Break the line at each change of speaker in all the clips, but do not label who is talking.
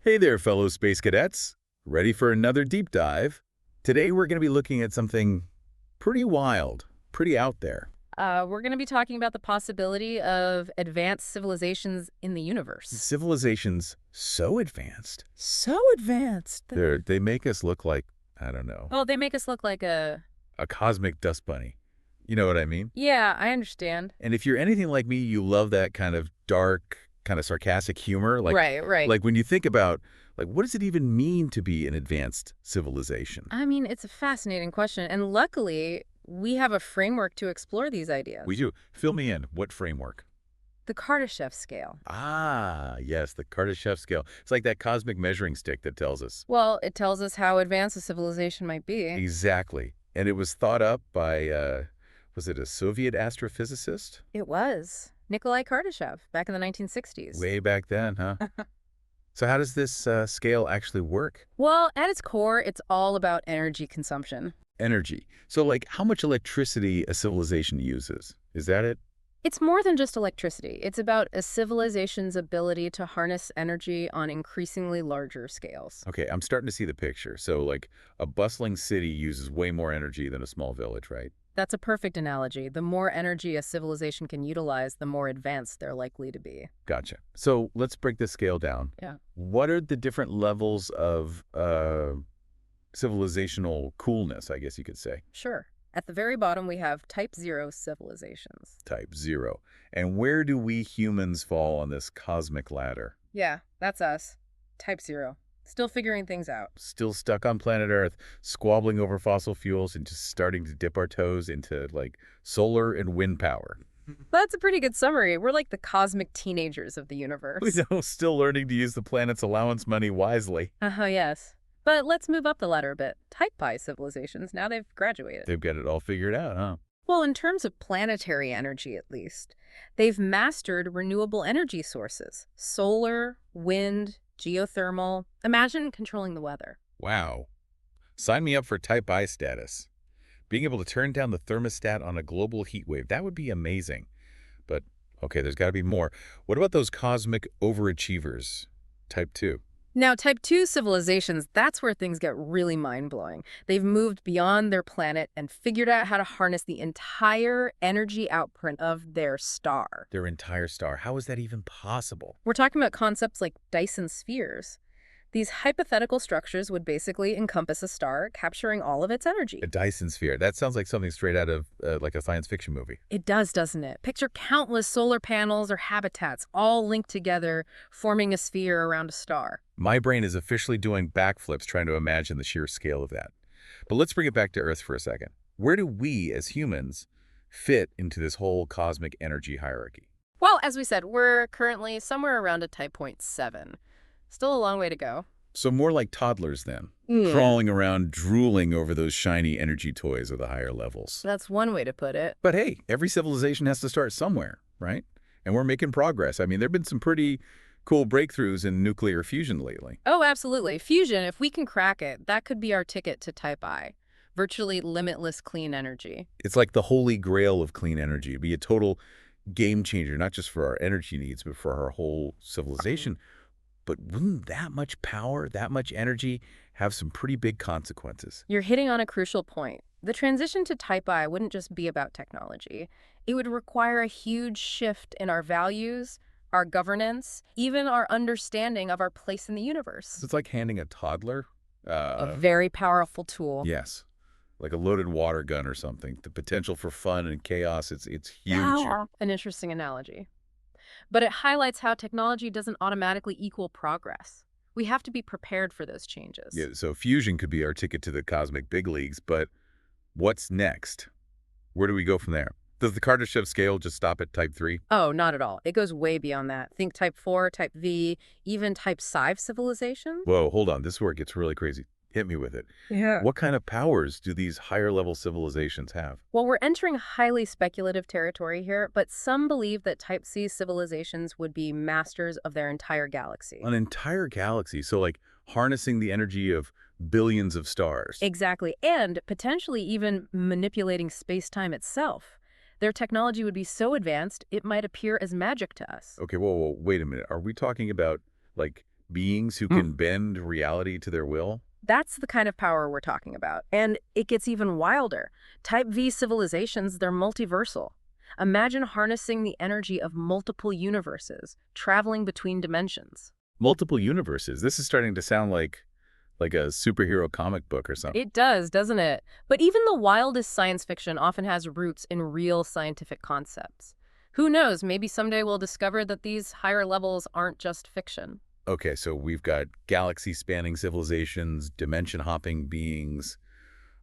Hey there, fellow space cadets. Ready for another deep dive? Today we're going to be looking at something pretty wild, pretty out there.
We're going to be talking about the possibility of advanced civilizations in the universe.
Civilizations so advanced,
So advanced.
they make us look like, I don't know,
Oh, they make us look like a...
a cosmic dust bunny. You know what I mean?
Yeah, I understand.
And if you're anything like me, you love that kind of dark, kind of sarcastic humor.
Right.
Like when you think about, like, what does it even mean to be an advanced civilization?
I mean, it's a fascinating question, and luckily, we have a framework to explore these
We
ideas.
do. Fill me in. What framework?
The Kardashev Scale.
Ah, yes, the Kardashev Scale. It's like that cosmic measuring stick that tells us.
Well, it tells us how advanced a civilization might be.
Exactly. And it was thought up by, was it a Soviet astrophysicist?
It was. Nikolai Kardashev, back in the 1960s.
Way back then, huh? So how does this scale actually work?
Well, at its core, it's all about energy consumption.
Energy. So, like, how much electricity a civilization uses? Is that it?
It's more than just electricity. It's about a civilization's ability to harness energy on increasingly larger scales.
Okay, I'm starting to see the picture. So, like, a bustling city uses way more energy than a small village, right?
That's a perfect analogy. The more energy a civilization can utilize, the more advanced they're likely to be.
Gotcha. So let's break this scale down.
Yeah.
What are the different levels of civilizational coolness, I guess you could say?
Sure. At the very bottom, we have Type 0 civilizations.
Type 0. And where do we humans fall on this cosmic ladder?
Yeah, that's us. Type 0. Still figuring things out.
Still stuck on planet Earth, squabbling over fossil fuels and just starting to dip our toes into, like, solar and wind power.
That's a pretty good summary. We're like the cosmic teenagers of the
We
universe.
know, still learning to use the planet's allowance money wisely.
Uh-huh, yes. But let's move up the ladder a bit. Type Pi civilizations, now they've graduated.
They've got it all figured out, huh?
Well, in terms of planetary energy, at least, they've mastered renewable energy sources. Solar, wind, geothermal. Imagine controlling the weather.
Wow. Sign me up for Type I status. Being able to turn down the thermostat on a global heat wave, that would be amazing. But, okay, there's got to be more. What about those cosmic overachievers? Type 2.
Now, Type 2 civilizations, that's where things get really mind-blowing. They've moved beyond their planet and figured out how to harness the entire energy output of their star.
Their entire star. How is that even possible?
We're talking about concepts like Dyson spheres. These hypothetical structures would basically encompass a star, capturing all of its energy.
A Dyson Sphere. That sounds like something straight out of, like, a science fiction movie.
It does, doesn't it? Picture countless solar panels or habitats all linked together, forming a sphere around a star.
My brain is officially doing backflips trying to imagine the sheer scale of that. But let's bring it back to Earth for a second. Where do we, as humans, fit into this whole cosmic energy hierarchy?
Well, as we said, we're currently somewhere around a Type 0.7. Still a long way to go.
So more like toddlers then,
Yeah.
crawling around drooling over those shiny energy toys of the higher levels.
That's one way to put it.
But hey, every civilization has to start somewhere, right? And we're making progress. I mean, there have been some pretty cool breakthroughs in nuclear fusion lately.
Oh, absolutely. Fusion, if we can crack it, that could be our ticket to Type I. Virtually limitless clean energy.
It's like the holy grail of clean energy. It'd be a total game changer, not just for our energy needs, but for our whole civilization. But wouldn't that much power, that much energy, have some pretty big consequences?
You're hitting on a crucial point. The transition to Type I wouldn't just be about technology. It would require a huge shift in our values, our governance, even our understanding of our place in the universe.
It's like handing a toddler,
A very powerful tool.
yes, like a loaded water gun or something. The potential for fun and chaos, it's huge.
Yeah. An interesting analogy. But it highlights how technology doesn't automatically equal progress. We have to be prepared for those changes.
Yeah, so fusion could be our ticket to the cosmic big leagues, but what's next? Where do we go from there? Does the Kardashev scale just stop at Type 3?
Oh, not at all. It goes way beyond that. Think Type 4, Type V, even Type Psi civilization.
Whoa, hold on. This is where it gets really crazy. Hit me with it.
Yeah.
What kind of powers do these higher-level civilizations have?
Well, we're entering highly speculative territory here, but some believe that Type C civilizations would be masters of their entire galaxy.
An entire galaxy, so like harnessing the energy of billions of stars.
Exactly, and potentially even manipulating space-time itself. Their technology would be so advanced, it might appear as magic to us.
Okay, whoa, wait a minute. Are we talking about, like, Beings who can bend reality to their will?
That's the kind of power we're talking about. And it gets even wilder. Type V civilizations, they're multiversal. Imagine harnessing the energy of multiple universes, traveling between dimensions.
Multiple universes. This is starting to sound like a superhero comic book or something.
It does, doesn't it? But even the wildest science fiction often has roots in real scientific concepts. Who knows, maybe someday we'll discover that these higher levels aren't just fiction.
Okay, so we've got galaxy-spanning civilizations, dimension-hopping beings.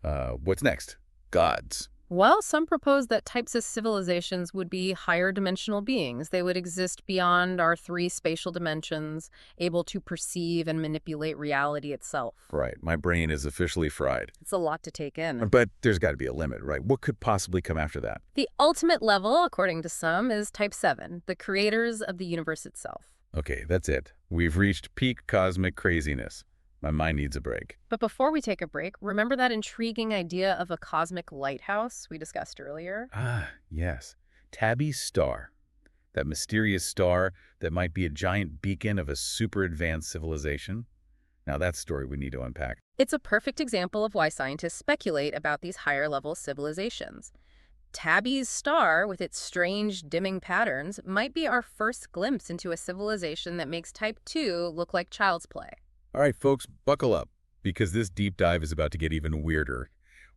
What's next? Gods.
Well, some propose that types of civilizations would be higher dimensional beings. They would exist beyond our three spatial dimensions, able to perceive and manipulate reality itself.
Right, my brain is officially fried.
It's a lot to take in.
But there's got to be a limit, right? What could possibly come after that?
The ultimate level, according to some, is Type VII, the creators of the universe itself.
Okay, that's it. We've reached peak cosmic craziness. My mind needs a break.
But before we take a break, remember that intriguing idea of a cosmic lighthouse we discussed earlier?
Ah, yes. Tabby's star. That mysterious star that might be a giant beacon of a super advanced civilization. Now that's a story we need to unpack.
It's a perfect example of why scientists speculate about these higher-level civilizations. Tabby's star, with its strange dimming patterns, might be our first glimpse into a civilization that makes Type II look like child's play.
All right, folks, buckle up, because this deep dive is about to get even weirder.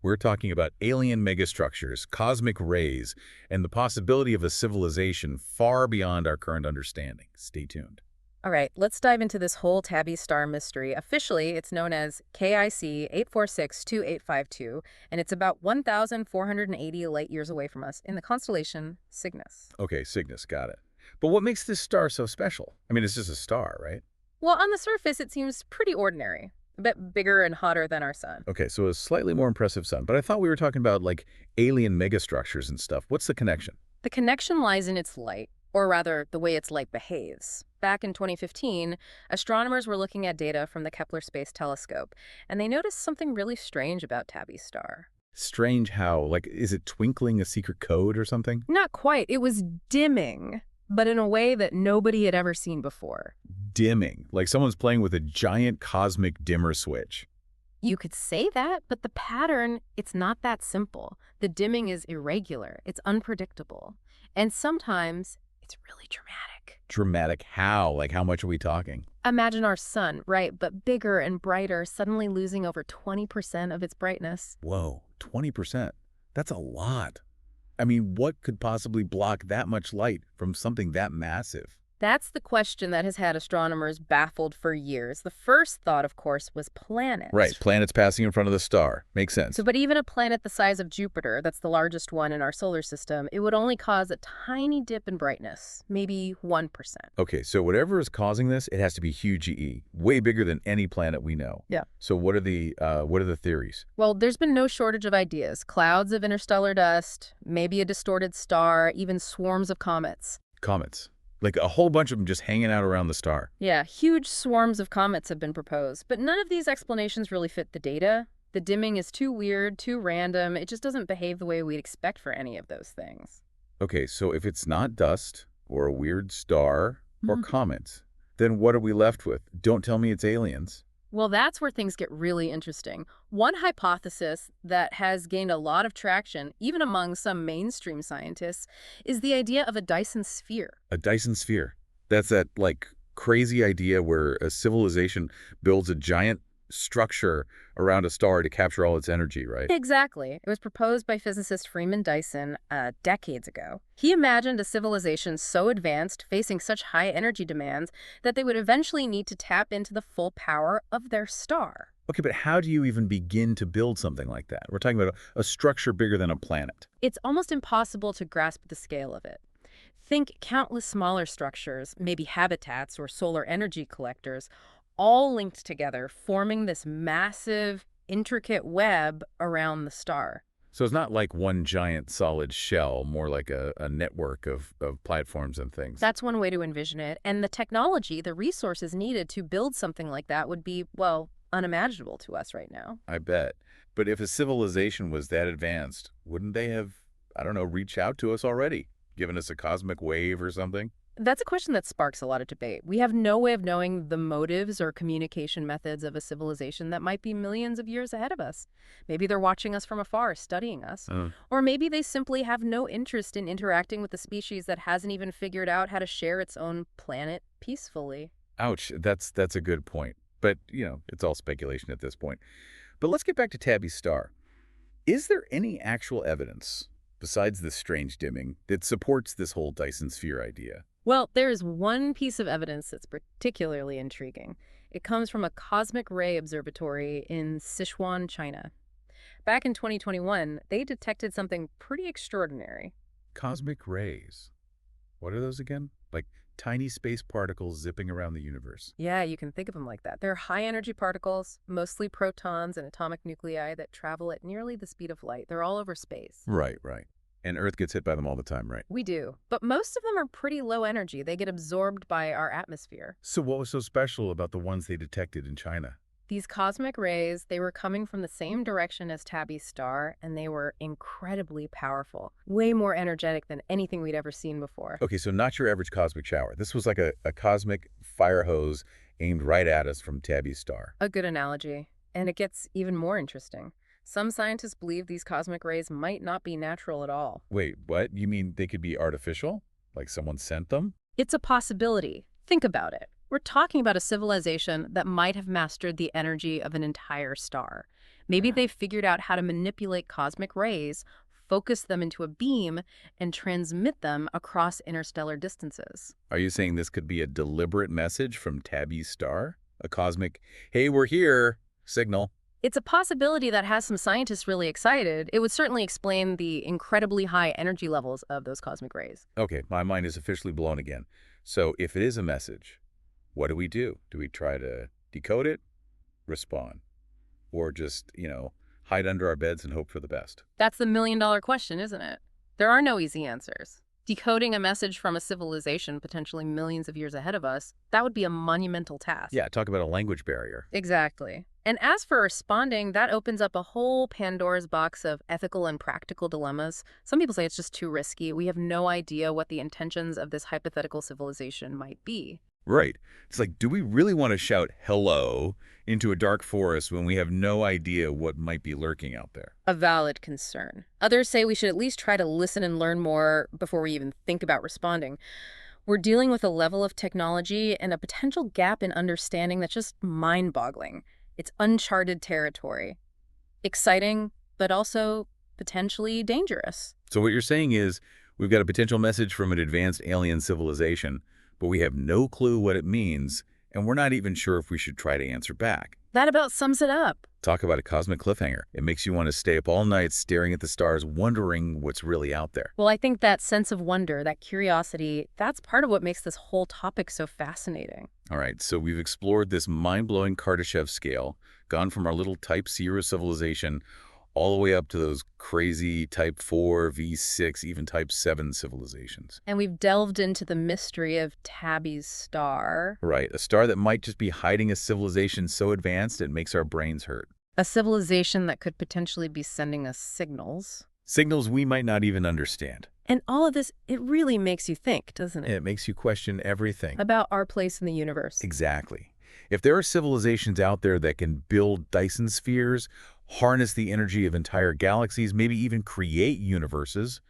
We're talking about alien megastructures, cosmic rays, and the possibility of a civilization far beyond our current understanding. Stay tuned.
All right, let's dive into this whole Tabby star mystery. Officially, it's known as KIC 8462852, and it's about 1,480 light-years away from us in the constellation Cygnus.
Okay, Cygnus, got it. But what makes this star so special? I mean, it's just a star, right?
Well, on the surface, it seems pretty ordinary, a bit bigger and hotter than our sun.
Okay, so a slightly more impressive sun. But I thought we were talking about, like, alien megastructures and stuff. What's the connection?
The connection lies in its light, or rather, the way its light behaves. Back in 2015, astronomers were looking at data from the Kepler Space Telescope, and they noticed something really strange about Tabby's star.
Strange how, like, is it twinkling a secret code or something?
Not quite. It was dimming, but in a way that nobody had ever seen before.
Dimming, like someone's playing with a giant cosmic dimmer switch.
You could say that, but the pattern, it's not that simple. The dimming is irregular, it's unpredictable, and sometimes it's really dramatic.
Dramatic how? Like, how much are we talking?
Imagine our sun, right, but bigger and brighter, suddenly losing over 20% of its brightness.
Whoa, 20%. That's a lot. I mean, what could possibly block that much light from something that massive?
That's the question that has had astronomers baffled for years. The first thought, of course, was planets.
Right, planets passing in front of the star. Makes sense.
But even a planet the size of Jupiter, that's the largest one in our solar system, it would only cause a tiny dip in brightness, maybe 1%.
Okay, so whatever is causing this, it has to be huge E, way bigger than any planet we know.
Yeah.
So what are the theories?
Well, there's been no shortage of ideas. Clouds of interstellar dust, maybe a distorted star, even swarms of comets.
Comets. Like a whole bunch of them just hanging out around the star.
Yeah, huge swarms of comets have been proposed, but none of these explanations really fit the data. The dimming is too weird, too random. It just doesn't behave the way we'd expect for any of those things.
Okay, so if it's not dust or a weird star or comets, then what are we left with? Don't tell me it's aliens.
Well, that's where things get really interesting. One hypothesis that has gained a lot of traction, even among some mainstream scientists, is the idea of a Dyson Sphere.
A Dyson Sphere. That's that, like, crazy idea where a civilization builds a giant structure around a star to capture all its energy, right?
Exactly. It was proposed by physicist Freeman Dyson decades ago. He imagined a civilization so advanced, facing such high energy demands, that they would eventually need to tap into the full power of their star.
Okay, but how do you even begin to build something like that? We're talking about a structure bigger than a planet.
It's almost impossible to grasp the scale of it. Think countless smaller structures, maybe habitats or solar energy collectors, all linked together, forming this massive, intricate web around the star.
So it's not like one giant solid shell, more like a network of platforms and things.
That's one way to envision it. And the technology, the resources needed to build something like that would be, well, unimaginable to us right now.
I bet. But if a civilization was that advanced, wouldn't they have, I don't know, reached out to us already? Given us a cosmic wave or something?
That's a question that sparks a lot of debate. We have no way of knowing the motives or communication methods of a civilization that might be millions of years ahead of us. Maybe they're watching us from afar, studying us.
Uh,
Or maybe they simply have no interest in interacting with a species that hasn't even figured out how to share its own planet peacefully.
Ouch, that's a good point. But, it's all speculation at this point. But let's get back to Tabby's star. Is there any actual evidence, besides this strange dimming, that supports this whole Dyson Sphere idea?
Well, there is one piece of evidence that's particularly intriguing. It comes from a cosmic ray observatory in Sichuan, China. Back in 2021, they detected something pretty extraordinary.
Cosmic rays. What are those again? Like tiny space particles zipping around the universe.
Yeah, you can think of them like that. They're high-energy particles, mostly protons and atomic nuclei that travel at nearly the speed of light. They're all over space.
Right, right. And Earth gets hit by them all the time, right?
We do, but most of them are pretty low energy. They get absorbed by our atmosphere.
So what was so special about the ones they detected in China?
These cosmic rays, they were coming from the same direction as Tabby's star, and they were incredibly powerful, way more energetic than anything we'd ever seen before.
Okay, so not your average cosmic shower. This was like a cosmic fire hose aimed right at us from Tabby's star.
A good analogy. And it gets even more interesting. Some scientists believe these cosmic rays might not be natural at all.
Wait, what? You mean they could be artificial? Like someone sent them?
It's a possibility. Think about it. We're talking about a civilization that might have mastered the energy of an entire star. Maybe they figured out how to manipulate cosmic rays, focus them into a beam, and transmit them across interstellar distances.
Are you saying this could be a deliberate message from Tabby's star? A cosmic, hey, we're here signal?
It's a possibility that has some scientists really excited. It would certainly explain the incredibly high energy levels of those cosmic rays.
Okay, my mind is officially blown again. So if it is a message, what do we do? Do we try to decode it, respond, or just, hide under our beds and hope for the best?
That's the million-dollar question, isn't it? There are no easy answers. Decoding a message from a civilization potentially millions of years ahead of us, that would be a monumental task.
Yeah, talk about a language barrier.
Exactly. And as for responding, that opens up a whole Pandora's box of ethical and practical dilemmas. Some people say it's just too risky. We have no idea what the intentions of this hypothetical civilization might be.
Right. It's like, do we really want to shout hello into a dark forest when we have no idea what might be lurking out there?
A valid concern. Others say we should at least try to listen and learn more before we even think about responding. We're dealing with a level of technology and a potential gap in understanding that's just mind-boggling. It's uncharted territory. Exciting, but also potentially dangerous.
So what you're saying is we've got a potential message from an advanced alien civilization, but we have no clue what it means, and we're not even sure if we should try to answer back.
That about sums it up.
Talk about a cosmic cliffhanger. It makes you want to stay up all night staring at the stars, wondering what's really out there.
Well, I think that sense of wonder, that curiosity, that's part of what makes this whole topic so fascinating.
All right, so we've explored this mind-blowing Kardashev scale, gone from our little Type VII civilization all the way up to those crazy Type IV, V6, even Type VII civilizations.
And we've delved into the mystery of Tabby's star.
Right, a star that might just be hiding a civilization so advanced it makes our brains hurt.
A civilization that could potentially be sending us signals.
Signals we might not even understand.
And all of this, it really makes you think, doesn't it?
It makes you question everything.
About our place in the universe.
Exactly. If there are civilizations out there that can build Dyson spheres, harness the energy of entire galaxies, maybe even create universes,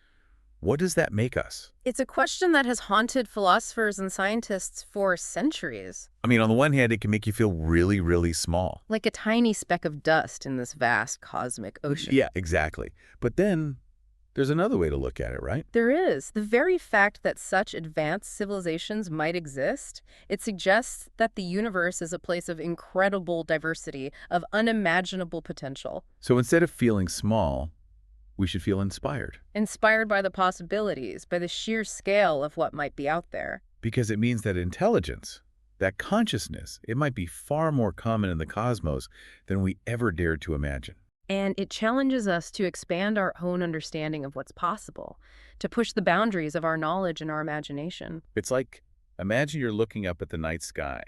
what does that make us?
It's a question that has haunted philosophers and scientists for centuries.
I mean, on the one hand, it can make you feel really, really small.
Like a tiny speck of dust in this vast cosmic ocean.
Yeah, exactly. But then there's another way to look at it, right?
There is. The very fact that such advanced civilizations might exist, it suggests that the universe is a place of incredible diversity, of unimaginable potential.
So instead of feeling small, we should feel inspired.
Inspired by the possibilities, by the sheer scale of what might be out there.
Because it means that intelligence, that consciousness, it might be far more common in the cosmos than we ever dared to imagine.
And it challenges us to expand our own understanding of what's possible, to push the boundaries of our knowledge and our imagination.
It's like, imagine you're looking up at the night sky,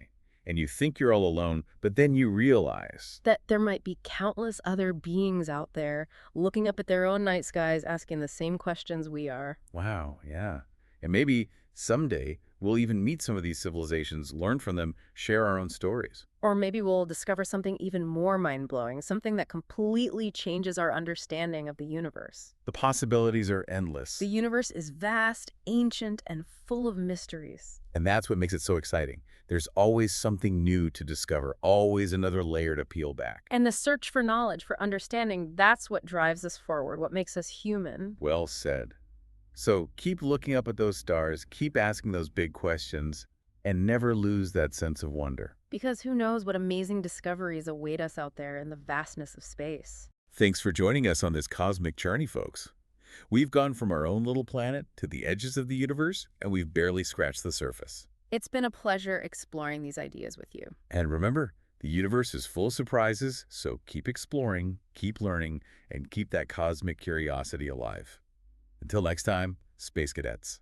and you think you're all alone, but then you realize
that there might be countless other beings out there looking up at their own night skies, asking the same questions we are.
wow, yeah. And maybe Someday, we'll even meet some of these civilizations, learn from them, share our own stories.
Or maybe we'll discover something even more mind-blowing, something that completely changes our understanding of the universe.
The possibilities are
The
endless,
universe is vast, ancient, and full of mysteries.
and that's what makes it so exciting. There's always something new to discover, always another layer to peel back.
And the search for knowledge, for understanding, that's what drives us forward, what makes us human.
Well said. So keep looking up at those stars, keep asking those big questions, and never lose that sense of wonder.
Because who knows what amazing discoveries await us out there in the vastness of space.
Thanks for joining us on this cosmic journey, folks. We've gone from our own little planet to the edges of the universe, and we've barely scratched the surface.
It's been a pleasure exploring these ideas with you.
And remember, the universe is full of surprises, so keep exploring, keep learning, and keep that cosmic curiosity alive. Until next time, Space Cadets.